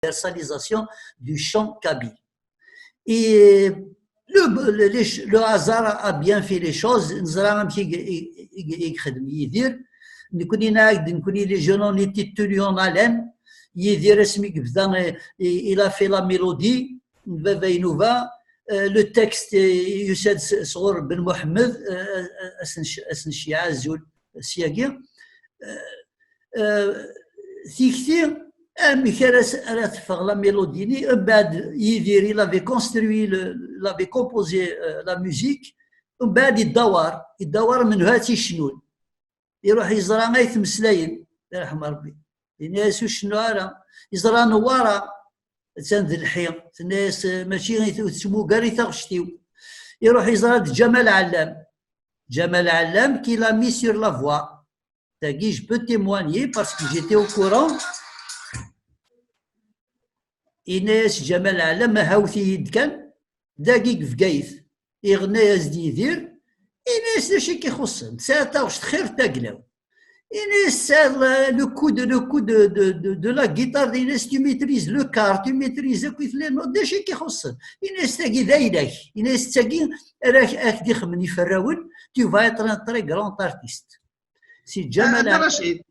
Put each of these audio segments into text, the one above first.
l'universalisation du chant kabyle. Et le hasard a bien fait les choses. Nous avons les jeunes, on était tenus en haleine. Il a fait la mélodie, le texte, Youssef Sour Ben Mohamed, la mélodie, il avait construit, il avait composé la musique, il يروح يزرع غاية مسلاين يرحم ربي الناس وشنو راه يزرع نوارة تنذ الحيم الناس ماشي تسمو كاري تغشتيو يروح يزرع جمال علام qui l'a mis sur la voie. Je peux témoigner parce que j'étais au courant. Inès Jamal Alam هاوثي يد كان دقيق في قايث يغني يزدي يدير Inès داشي كيخصن ساعتها واش تخير تاقلاو Inès le coup de la guitare d'Inès tu maîtrises le quart tu maîtrises كيف les notes داشي كيخصن Inès تاقي ذايلك Inès تاقي راك يخمن يفراون tu vas être un très grand artiste سي جمال رشيد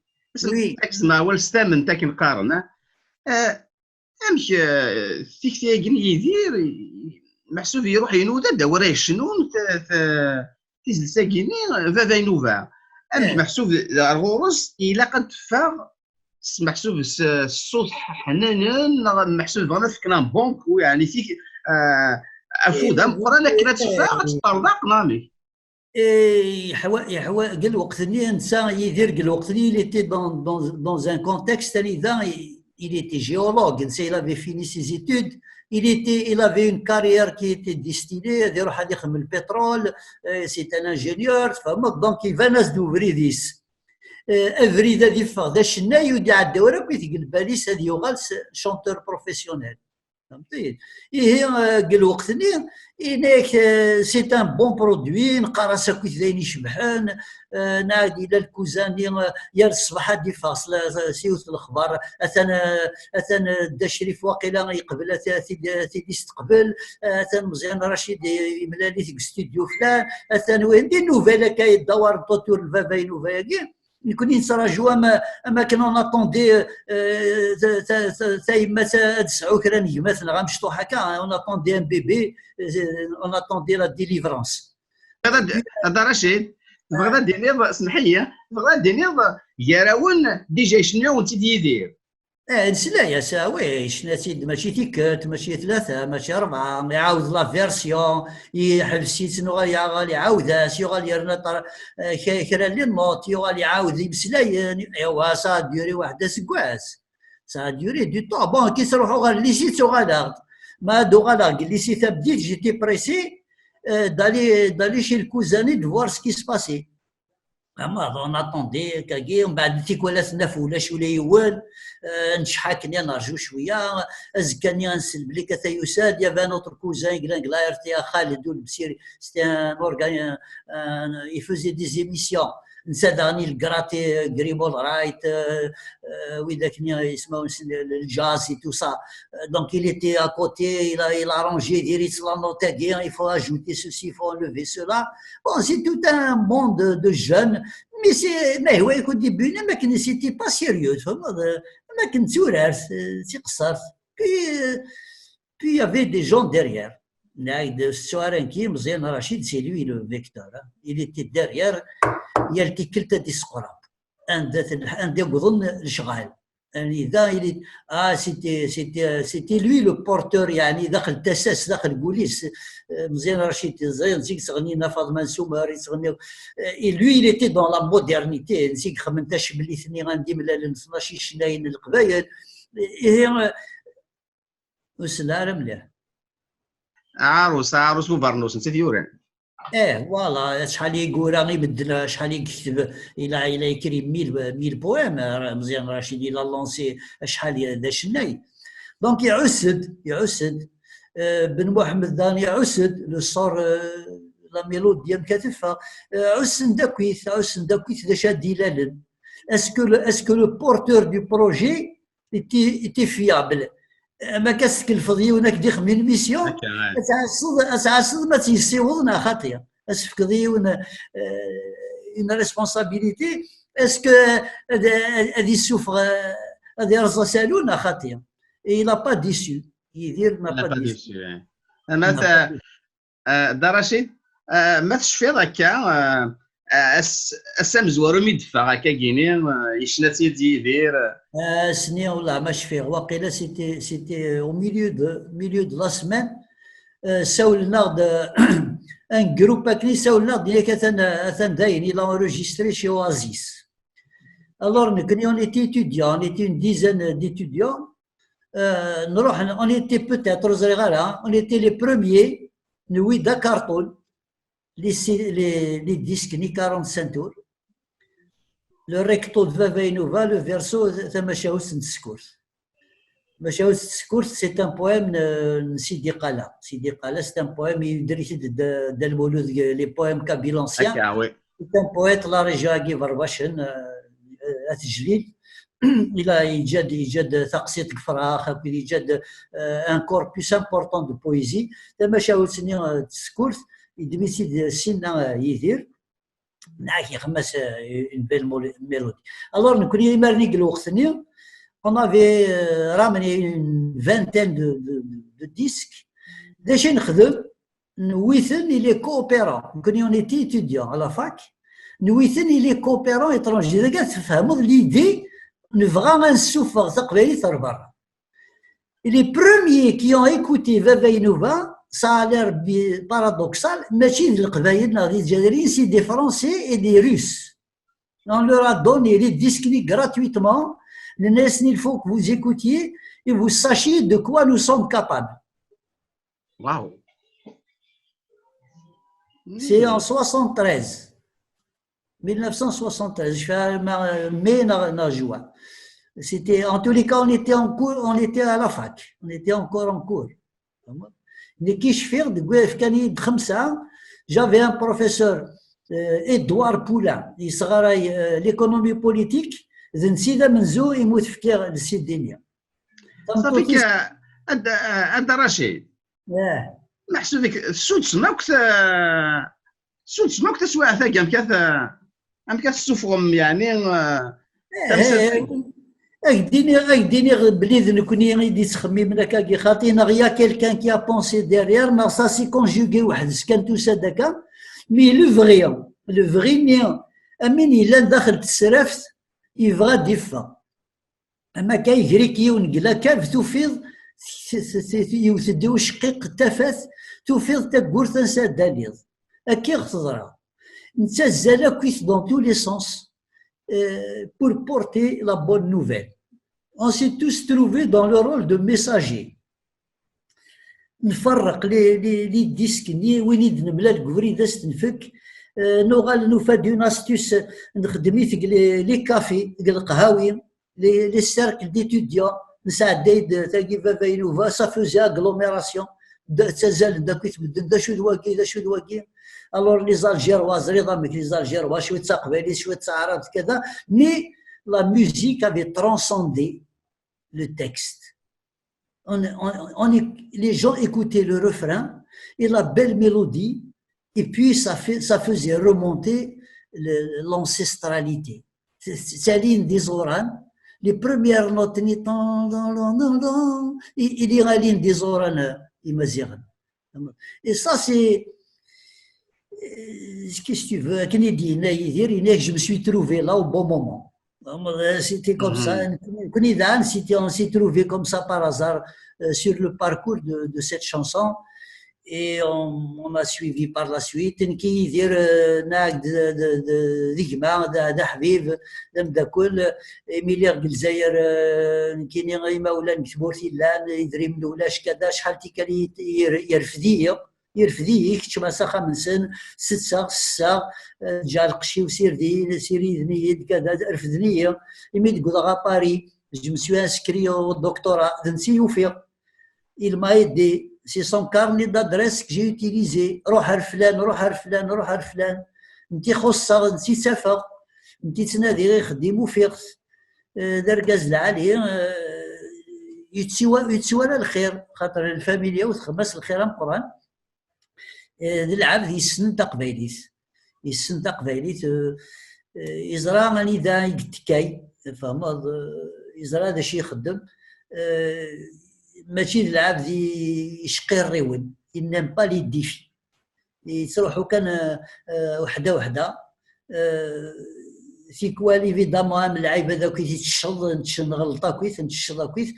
اسمع والستامن تاكي نقارن امشي فيك يدير محسوب يروح ينودا دورا يشنون تيزل ساكيني فافا ينوفا امشي محسوب الغرس الى قد فاغ محسوب الصوت حنانا محسوب فغنا فكنا بونك ويعني فيك افودا مقرانا كنا تفاغ تطردق نامي يحوا قال وقت اللي انسان يدير قال وقت اللي il était dans un contexte il était géologue, il avait fini ses études, il avait une carrière qui était destinée à le pétrole, c'est un ingénieur, donc il va se d'ouvrir this. Every day, il chanteur professionnel. C'est un bon produit نقرا كويس ذاين يشبحان نادي للكوزاني يا الصباح هادي فاصله سيوت الاخبار اثنا دا شريف واقيلا يقبل سيدي استقبل اثنا مزيان رشيد يملا لي في الاستوديو فلان اثنا وين دي نوفيلا كاي دور طوتور الفافاي نوفاكي يكون ينسراجوا اما كنا ناطوندي تايما تسعو كرا نجمات غنمشطو هكا اون اتوندي ان بيبي اون اتوندي لا ديليفرانس هذا رشيد بغا دينيض اسمح لي بغا دينيض يراون ديجا شنو وانت ديدير نسلا يا ساوي شناتي ماشي تيكت ماشي ثلاثه ماشي اربعه يعاود لا فيرسيون يحبس يتنو يعاودها يغال يرنا كرا لي النوت يغال يعاود يمسلاين ايوا سا ديوري واحده سكواس سا ديوري دو طون بون كي تروحوا غير لي سيت غالاغ ما دو غالاغ لي سيت بديت جيتي بريسي دالي chez le cousin de voir ce qui se passait. On attendait كاكي ومن بعد تيكولا تناف ولاش ولا يوال نشحكني نرجو شويه ازكاني نسلب لك اتا يساد يا فان اوتر كوزان كلاير يا خالد والبسيري سيتي ان اورغان يفوزي دي زيميسيون نساداني الكراتي غريبول رايت وذاك يسمعوا الجاز et tout ça donc il était à côté il a arrangé direct la note il faut ajouter ceci il faut enlever cela bon c'est tout un monde de jeunes mais هو يكون ديبي ما كان سيتي با سيريوز ما كنت تورار سي قصر puis il y avait des gens derrière Soarenki مزيان رشيد c'est lui le vecteur il était derrière يلقي كلتا دي السقراب عندي قضن الشغال يعني اذا سيتي لوي لو بورتور يعني داخل التساس داخل البوليس مزيان رشيد زين تغنينا فاطمه سوماري تغني لوي il était dans la modernité نسيك خمنتاش بلي ثني غندي من 12 شناين القبايل وسلام مليح عروس مبرنوس نسيت يورين فوالا شحال يقول راني بدل شحال يكتب الى يكري 1000 بويم مزيان رشيد الى لونسي شحال ذا شناي دونك يعسد بن محمد داني عسد لو صور لا ميلود ديال كتفها عسن داكويت ذا شادي لالن اسكو لو بورتور دو بروجي était fiable ما كتكلفض وناك دي خمين ميسيون هكا اسعصد ما تيسيوضنا خاطيه اسفكضي اون ريسبونسابيلتي اسكو هذه السفر هذه رزا سالونا خاطيه اي لا با ديسو يدير ما لا با با ديسو ديسو انا دا رشيد ما تشفيض هكا اسام زوارو ميدفع هكا كيني يشنا تيدي يدير سني والله ما شفيغ واقيلا سيتي او ميليو دو لا سمان ساولنا ان جروب هكني ساولنا ديك اثن داين الى انريجستري شي اوازيس الور نكني اون ايتي étudiant on était une dizaine d'étudiants نروح on était peut-être صغيرة on était les premiers نوي دا كارطون les disques ni 45 tours le recto de Vavainova le verso ثم شاوس نسكورت مشاوس نسكورت c'est un poème de Sidi Qala c'est un poème يدرس المولود les poèmes kabylanciens هكا وي c'est un poète la région Agui Barbachan أتجليل إلى إيجاد تقسيط الفراخ إيجاد ان كوربوس امبورطون دو بويزي تما شاوتني تسكورت يدميتي سينا يدير نعاك يخمس اون بيل ميلودي الور نكون يمرني الوقتني on avait ramené une vingtaine de disques داش نخدم نويثن لي كوبيرون نكون on était étudiant à la fac نويثن لي كوبيرون étrangers إذا كانت تفهموا l'idée نبغى نسوفر تقبيلي تر برا. Les premiers qui ont écouté Vavainova, ça a l'air paradoxal, ماشي القبائل ديال الجزائريين سي دي فرونسي اي دي روس. On leur a donné les disques gratuitement. Il faut que vous écoutiez et vous sachiez de quoi nous sommes capables. واو C'est en 73. 1973, je fais mai na juin. C'était, en tous les cas, on était en cours, on était à la fac, on était encore en cours. J'avais un professeur, Edouard Poulain, il sera l'économie politique, زنسيده من زو يموت في كير السيدينيا. صافيك أنت رشيد محسوبك السود سماك تسوى ثاقي أم كتسوفهم يعني أكديني بليذ نكوني غيدي تخمم لك كي خاطينا غيا كيلكان كي ا بونسي ديريير نا سا سي كونجوغي واحد سكان توسا داكا مي لو فغي نيان امين الا داخل تسرافت يبغى ديفا اما كيجري كيونقلا كاف توفيض يوثديو شقيق تفاث توفيض تاكور تنسى داليض اكي غتضرا نتا زالا كويس دون تو لي سونس pour porter la bonne nouvelle. On s'est tous trouvés dans le rôle de messagers. نفرق لي ديسك وين نملا الكفريده ستنفك نوغال نوفاد اون استيس نخدمي لي كافي القهاوي لي سيركل ديتوديون نساعد دايد تاكي فافاينوفا سا فوزي اغلوميراسيون تزال داك يتبدل دا شو دواكي الور لي زالجيرواز رضا مك لي زالجيروا شويه تقبالي شويه عرب كذا مي لا ميوزيك افي ترانسوندي لو تكست les gens écoutaient le refrain et la belle mélodie et puis ça faisait remonter l'ancestralité. Céline Desoran, les premières notes, il y a Aline Desoran, et ça c'est, qu'est-ce que tu veux, je me suis trouvé là au bon moment. C'était comme ça, on s'est trouvé comme ça par hasard sur le parcours de cette chanson. Et on a suivi par la suite نكي يدير ناق ديجما دا حبيب دمداكل ميليغ الجزائر كيني غيما ولا نكتبورتي لا يدري من ولاش كذا شحال تيكالي يرفديه كتشما ساخا من سن 6 جا القشي وسيردي سيري ذنيد كذا رفدنيه يميد قضا باري جو مسوي انسكري au doctorat دنسي يوفيق il m'a aidé. C'est son carnet d'adresse que j'ai utilisé. روح فلان انتي خصها نسي سافر انتي تنادي غير خدي موفيق دركاز العالي يتسوى الخير خاطر الفاميليا وتخمس الخير مقران ذي العبد يسن تقبيليت يسن تقبيليت يزرع اني دا يتكاي فهمت يزرع هذا الشيء يخدم ماشي العبد يشقي الريون ينام با لي ديفي يتروحوا كان وحده في كوالي فيدامون اللعيبه ذاك تشن غلطه كويس نتشض كويس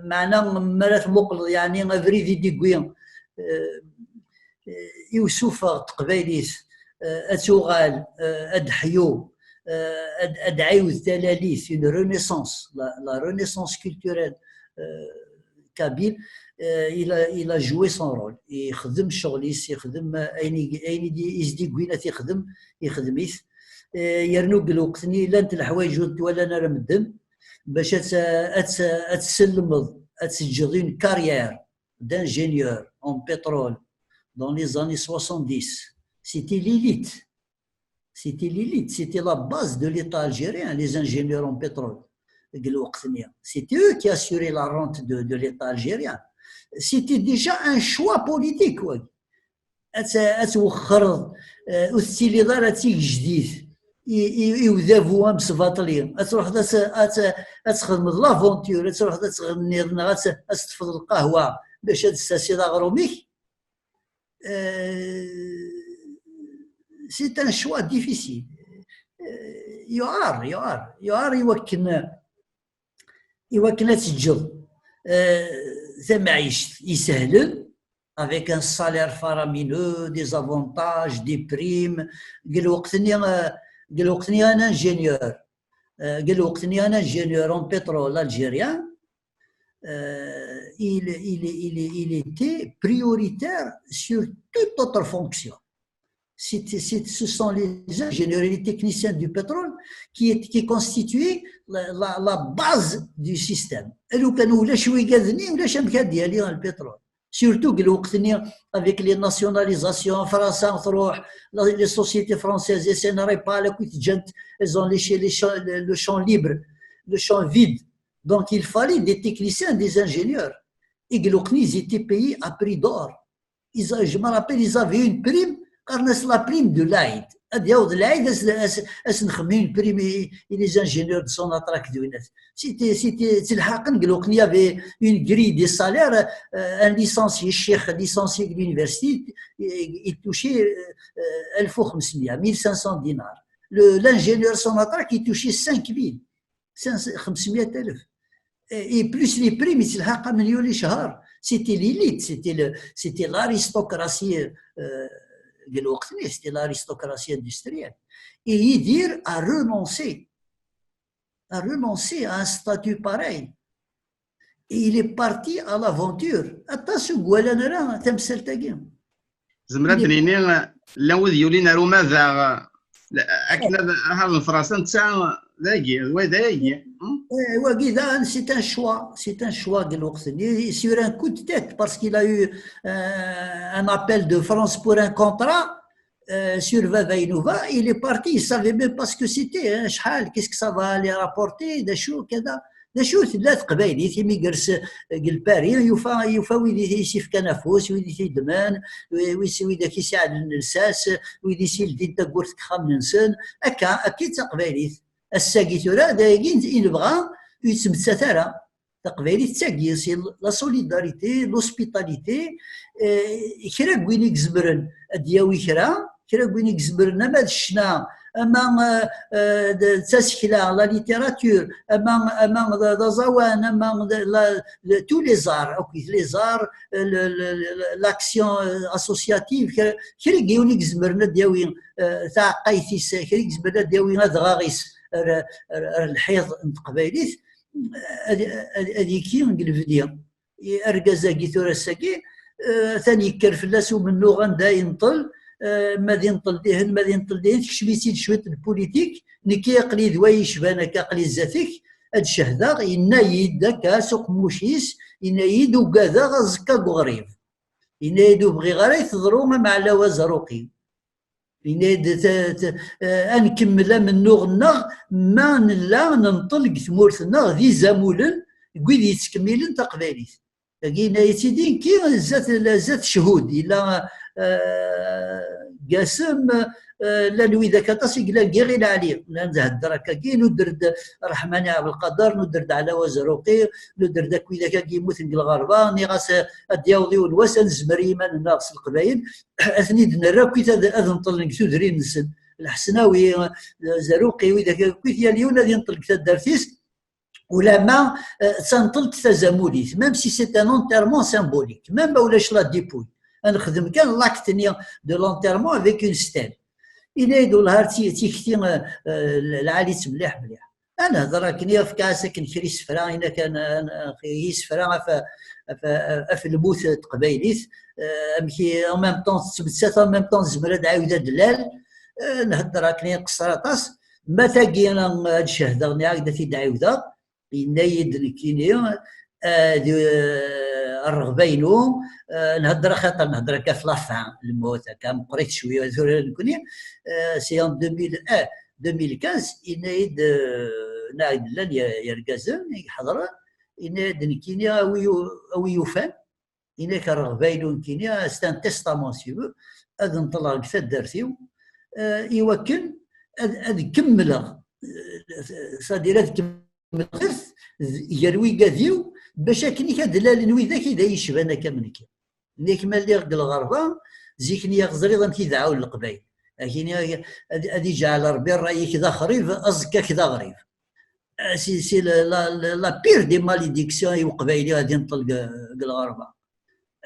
معنا مرات مقل يعني افريدي ديكوين يوسف تقبايليت اتوغال ادحيو ادعيو تلاليث une renaissance la renaissance culturelle kabyle il a joué son rôle يخدم شغليس يخدم اين يزدي كوينات يخدميث يرنوك الوقتني لانت الحوايج ولا انا مدن باش تسلمض تسجلين كارير d'ingénieur en pétrole dans les années 70. C'était l'élite. C'était l'élite, c'était la base de l'État algérien, les ingénieurs en pétrole. C'était eux qui assuraient la rente de l'État algérien. C'était déjà un choix politique. أتوخر أستيلي دار أتيك جديد يوذابوا أمس باطلين أتروح أتخدم لافونتور أتروح تغني أستفض القهوة باش تستسيد غروميك. C'est un choix difficile. يعار يوكن تسجل ثم عيشت يسهل avec un salaire faramineux, des avantages, des primes. قال وقتني أنا ingénieur en pétrole algérien. Il était prioritaire sur toute autre fonction. Ce sont les ingénieurs et les techniciens du pétrole qui constituaient la base du système. لو كانوا ولا شوي قاذنين ولا شمكات ديالي البترول. Surtout avec les nationalisations, France, les sociétés françaises, elles ont léché le champ libre, le champ vide. Donc il fallait des techniciens, des ingénieurs. Et ils étaient payés à prix d'or. Je me rappelle, ils avaient une prime, car c'est la prime de l'Aïd. Une prime et les ingénieurs de son attraque. C'était il y avait une grille des salaires. Un licencié, licencié de l'université, il touchait 1500 dinars. L'ingénieur de son attraque, il touchait 5000. 500 000. Et plus les primes, c'était l'élite, c'était l'aristocratie. C'était l'aristocratie industrielle. Et Idir a renoncé à un statut pareil. Et il est parti à l'aventure. Attention, Gualanara, تمثل تاقيم. زمرا دنيني لا وذيولين ماذا أكنا هذا الفرنسا تاع ذاكي وذاكي. C'est un choix de l'Occident sur un coup de tête parce qu'il a eu un appel de France pour un contrat sur Vavainova. Il est parti, il ne savait même pas ce que c'était, qu'est-ce que ça va aller rapporter, des choses, des choses. لا تقبايلي تيمي جلس الباري يوفا ويدي يسيف كنافوس ويدي يدمان ويدي كيساعد النساس ويدي يسيل دين تاكورت كخام ننسان أكيد تقبايلي الساقيتورا دايقين ينبغى يتمسى ثرا تقبايلي تساقي سي لا سوليداريتي لوسبيتاليتي كرا كوين يكزبرن دياوي كرا كوين يكزبرن ما الشنا أما تسكيلا لا ليتيراتور أما الزوان أما تو لي زار أوكي لي زار لاكسيون اسوسياتيف كرا كيون يكزبرن دياوي تاع قايتيس كرا يكزبرن دياوي غاغيس الحيض قبايليت هذيك نقلب اركازا كيثورا ساكي ثاني كرفلاس ومنو غندا ينطل مادي ينطل دهن كشميتي شويه البوليتيك نكي قلي دواي شبانا كقلي زاتك هاد الشهدا ينايد داك سوق موشيس ينايد وكذا غزكا غريب ينايد بغي غير تضرو مع لوازروقي ينايد انكمل من نغنغ ما نلا ننطلق ثمورتنا ذي زامولن قيد يتكملن تقبايليت كاين يتيدين كي زات شهود الا قاسم لا نوي ذاك تصيق لا غير عليه لا نهدر كاين ندرد رحماني على القدر ندرد على وزروقي ندرد ذاك ذاك كيموت الغربه ني غاس دياوضي والوسن زمريما ناقص القبايل اثني نرا كي اذن طلق تدري نسن الحسناوي زروقي وذاك كي اليوم غادي نطلق تدارتيس ولا ما تنطلق تزاموليت ميم سي سي ان انترمون سيمبوليك ميم ما ولاش لا ديبوي نخدم كان لاكت دو لونتيرمون افيك اون ستيل الى يدو الهار تيكتي العاليت مليح مليح انا هضر كني في كاسه كنشري سفره الا كان هي سفره في الموت قبايليت امشي ان ميم طون تبتسات ان ميم طون زمرد عاوده دلال نهضر كني قصراطاس ما تاقي انا هاد الشهده هكذا في دعوده ينايد كيني الرغبينو نهضر خاطر نهضر هكا في لافان الموت هكا قريت شويه نكوني سي ان 2015 ينايد نايد لان يركازن يحضر ينايد نكيني او يوفان يناك الرغبينو نكيني ستان تيستامونسيو هذا نطلع كثا دارتيو يوكل هذا كمل صديرات كمل يروي قاذيو باش كني كدلال نوي ذاك اذا يشبانا كمنك نيك مالي غد الغربه زيكني يغزري ضم كيدعاو القبايل كاين هادي جعل ربي الراي كذا خريف ازكى كذا غريب سي لا بير دي ماليديكسيون وقبايلي غادي نطلق الغربه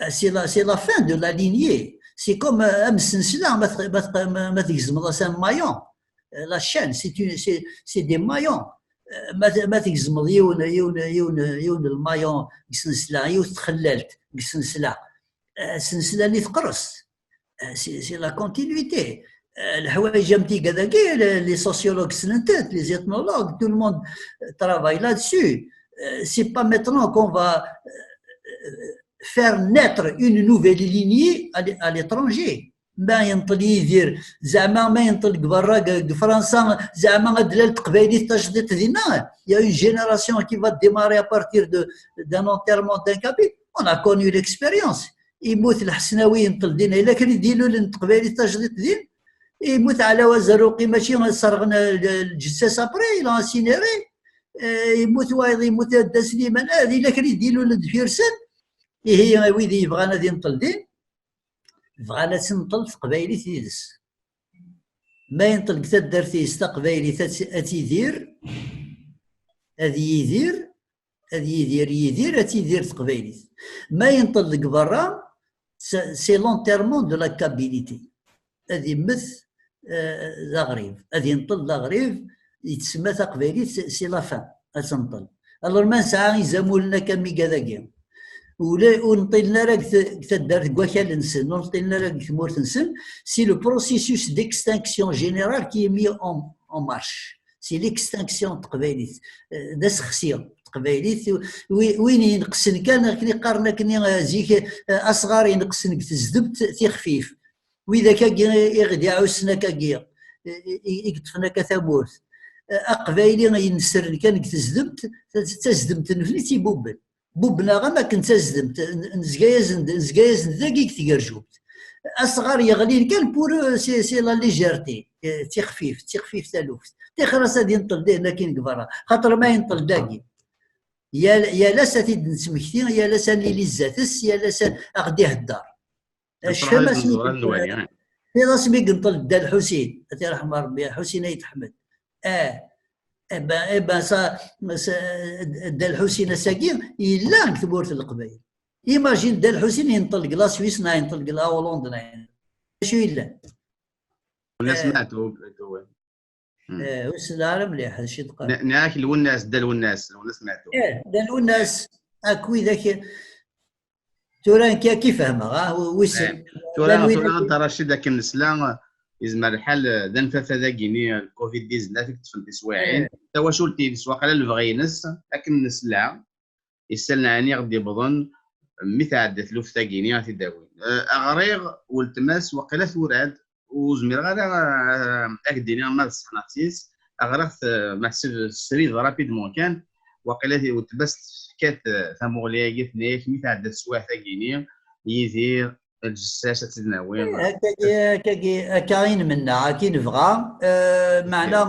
سي لا فان دو لا لينيي سي كوم امس سلسله ما تجزم راسها مايون لا شان سي دي مايون ما تجزم يون المايون سلسله يو تخللت سلسله السلسله اللي تقرص سي لا كونتينيتي الحوايج جامتي كذا لي سوسيولوج سنتات لي اثنولوج تو الموند ترافاي لا دسو سي با ميترون كون فا faire naître une nouvelle lignée à l'étranger ما ينطل يدير زعما ما ينطلق برا فرنسا زعما دلال قبايلي تجديد دينا يا اون جينيراسيون كي فا ديماري ا بارتير دان انترمون دان كابيت اون ا كوني ليكسبيريونس يموت الحسناوي ينطل دينا الا كان يديروا للقبايلي تجديد دين يموت على وزروقي ماشي صرغنا الجساس ابري لا سينيري يموت وايض يموت دا سليمان هذه الا كان يديروا للفيرسن هي ويدي يبغانا دي نطل دين بغانا تنطل قبايلي تيدس ما ينطلق تدرتي استقبايلي اتيدير هذي يدير اتيدير تقبايلي ما ينطلق برا سي لونتيرمون دو لا كابيليتي هذه مث ذا غريب هذه ينطل ذا غريب يتسمى تقبايلي سي لا فان تنطل الور ما نسعى يزامو لنا كمي كذا ولا ونطيلنا راك تدار كواكال نسن ونطيلنا راك ثمورت نسن سي لو بروسيسوس ديكستانكسيون جينيرال كي مي اون مارش سي ليكستانكسيون تقبايليت دا سخسيه تقبايليت وين ينقسن كان كني قارنا كني زيك اصغر ينقسن تزدبت تخفيف واذا كان يغدي عوسنا كاكيا يقطفنا كثمورت اقبايلي ينسر كان تزدبت نفلي تيبوبل بوبنا غا ما كنت زدمت نزكايز ذاكيك تيرجوبت اصغر يغلي كان بور سي لا ليجيرتي تخفيف تالوفت خلاص غادي ينطل دينا كاين كبره خاطر ما ينطل داكي يا لا ساتيد نسمكتي يا لا ساني لي زاتس يا لا سان اغديه الدار الشمس في راسي قنطل دا الحسين الله يرحم ربي حسين يتحمد صا دا الحسين ساكين الا كتبورت القبائل ايماجين دا الحسين ينطلق لا سويس نا ينطلق لا هولندا نا شو الا الناس ماتوا واش العالم مليح هادشي تقال ناكل والناس دالوا الناس ماتوا دالوا الناس اكوي ذاك توران كي فهمها ويسر توران رشيد ذاك النسلا يزمر الحال ذا نفاف ذا كيني الكوفيد 19 تفن تسواعين تا واش ولتي السواق على الفغينس لكن النسلا يسالنا عني غادي بظن متعدد ثلوث تاكيني غادي داوي اغريغ والتماس وقيله ثوراد وزمير غير اكديني ما صحناتيس اغريغ محسب سريد رابيدمون كان وقيلا وتبست كات ثموليا قلت نيك مثل عدد سواح ثقيني يدير الجساسة تناوي كاين منا كي نبغى معنا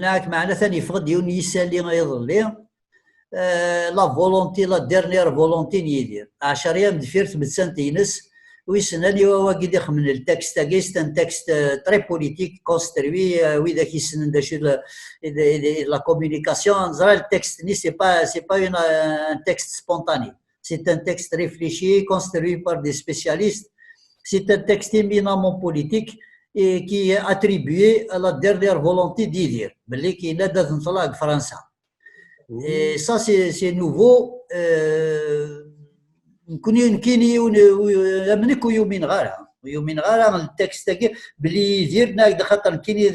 ناك معنا ثاني فغد يوني يسالي غيظلي لا فولونتي لا ديرنيير فولونتي يدير 10 ايام دفيرت بسنتينس ويسناني واكيد يخمن التكست تاكيست ان تكست تري بوليتيك كونستروي وإذا كيسن داش لا كومونيكاسيون زرا التكست ني سي با ان تكست سبونتاني سي ان تكست ريفليشي كونستروي بار دي سبيسياليست سي ان تكست éminemment politique et qui est attribué à la dernière volonté d'Idir باللي كاينه دات نطلق فرنسا et ça c'est nouveau نكون كاين منك ويومين غارها التكست تاعي بلي يدير خاطر كاين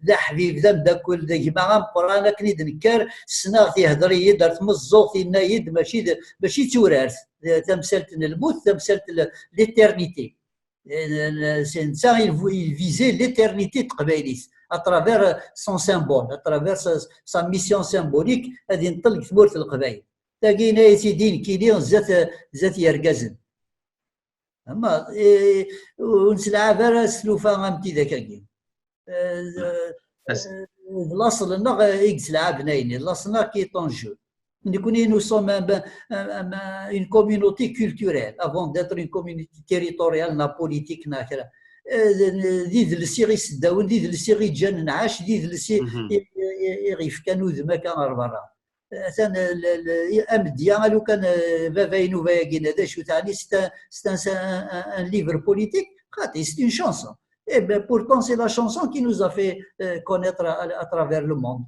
ذا حبيب ذا داكل ذا جماعه قرانا كني نكر السنه تيهضر يدار تمزوط ينايد ماشي تورارت تمثلت الموت تمثلت ليترنيتي ça il visait l'éternité de قبايليت à travers son symbole à travers sa mission symbolique غادي نطلق ثمورة القبائل تاقينا يتيدين كيليون زات يرقزن اما ونسلع فارا سلوفا غامتي ذاك كاين الاصل انه يقسلع بنايني الاصل كي طونجو nous sommes une communauté culturelle avant d'être une communauté territoriale na politique na كذا ديد السيغي سداون ديد السيغي جان نعاش ديد السي يغيف كانوا ذما كان برا ثان امديا لو كان فافاينو فايكين هذا شو تعني c'est un livre politique c'est une chanson et ben pourtant c'est la chanson qui nous a fait connaître à travers le monde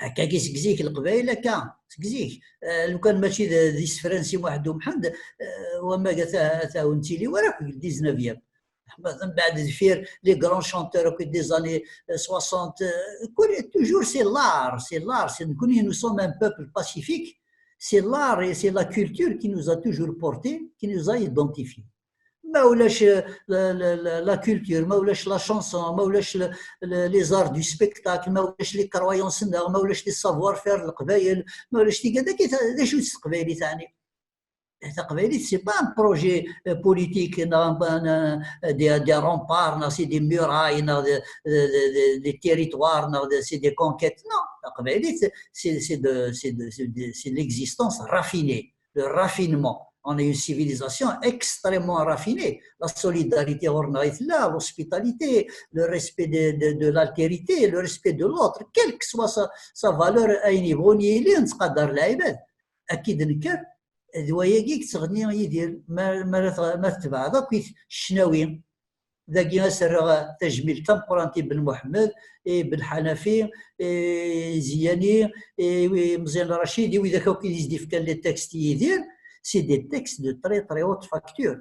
هكا كيسكزيك القبائل هكا سكزيك لو كان ماشي ذي فرنسي وحدهم حد وما تا ونتيلي وراك 19 من بعد دفير لي غران شانتور كي دي زاني 60 toujours c'est l'art c'est nous sommes un peuple pacifique c'est l'art et c'est la culture qui nous a toujours porté qui nous a identifié ما ولاش لا كولتور ما ولاش لا شانسون ما ولاش لي زار دو سبيكتاكل ما ولاش لي كرويونس ما ولاش لي سافوار فير القبايل ما ولاش لي كذا شو القبايلي تاعني القبايلي سي با ان بروجي بوليتيك دي رومبار سي دي موراي دي تيريتوار سي دي كونكيت نو القبايلي سي ليكزيستونس رافيني لو رافينمون. On est une civilisation extrêmement raffinée. La solidarité, l'hospitalité, le respect de l'altérité, le respect de l'autre, quelle que soit sa valeur à un niveau, il y a un قدر العباد. أكيد نكر ذواياكيك تغني يدير ما تتبع ذاك الشناوي ذاك ياسر تجميل تم قرانتي بن محمد بن حنفي زياني مزيان رشيدي وإذا كان يزدي في كان لي تكست يدير. C'est des textes de très très haute facture.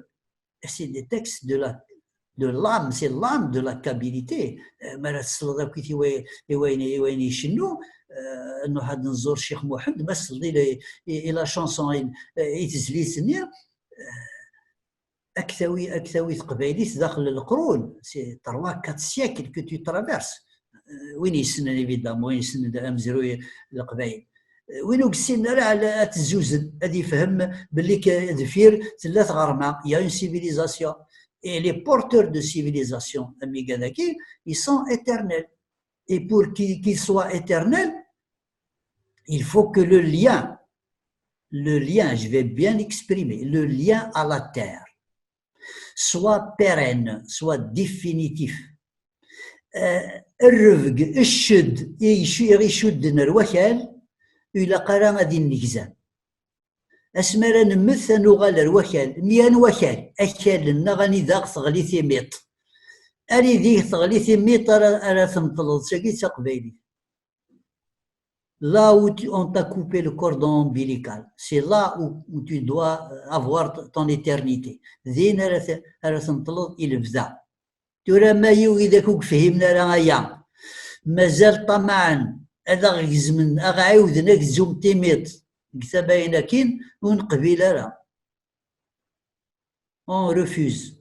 C'est des textes de l'âme, c'est l'âme de la Kabylie. مرات الصلاة كي وين يشنو انه حد نزور الشيخ محمد بس الى شانسون يتزليسني اكثوي قبايليت داخل القرون سي 3 4 سيكل كو تو ترافيرس وين يسن ايفيدامون وين يسن امزروي القبايل وينو قسينا على تزوزن هذا يفهم باللي كدفير ثلاث غرمه يا اون سيفيليزاسيون اي لي بورتور دو سيفيليزاسيون امي كذاكي ils sont éternels et pour qu'ils soient éternels il faut que le lien je vais bien l'exprimer le lien à la terre soit pérenne soit définitif الرفق الشد يشدنا الوكال إلا قرا غادي نكزان اسمرا نمث نغال الوكال ميان وكال اكال لنا غاني ذاك تغلي ثيميط اني ذيك تغلي ثيميط راه تمطلط ساكي تقبايلي là où on t'a coupé le cordon ombilical c'est là où tu dois avoir ton éternité ذين راه تمطلط الى بدا ترى ما يوي كوك فهمنا راه يا مازال طمعا هذا غيزمن غاعاودنا كزوم تيميط قتا باينه كين ونقبل راه on refuse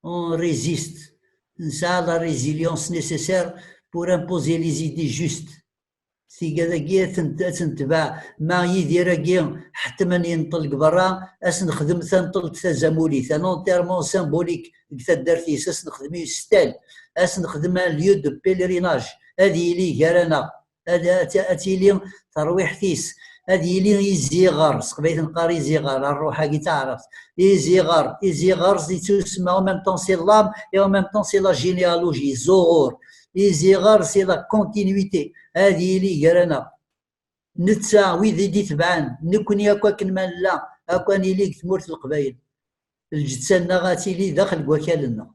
on résiste نسعى la résilience nécessaire pour imposer les idées justes سيكا تنتبع ما يدير حتى من ينطلق برا نخدم تنطلق تزامولي نونتيرمون سامبوليك تدرتيس نخدم يستال نخدم ليو دو بيليريناج هذه لي كارانا هذه ترويحتيس هذه لي يزيغر سقبيت نقاري زيغر الروح كي تعرف يزيغر تسمى او ميم طون سي لام اي او ميم طون سي لا جينيالوجي زغور يزيغر سي لا كونتينيتي هذه لي قرانا نتا ويدي دي تبعان نكون هكا كنما لا هكا ليك تمورت القبايل الجتسانا غاتي لي داخل وكالنا.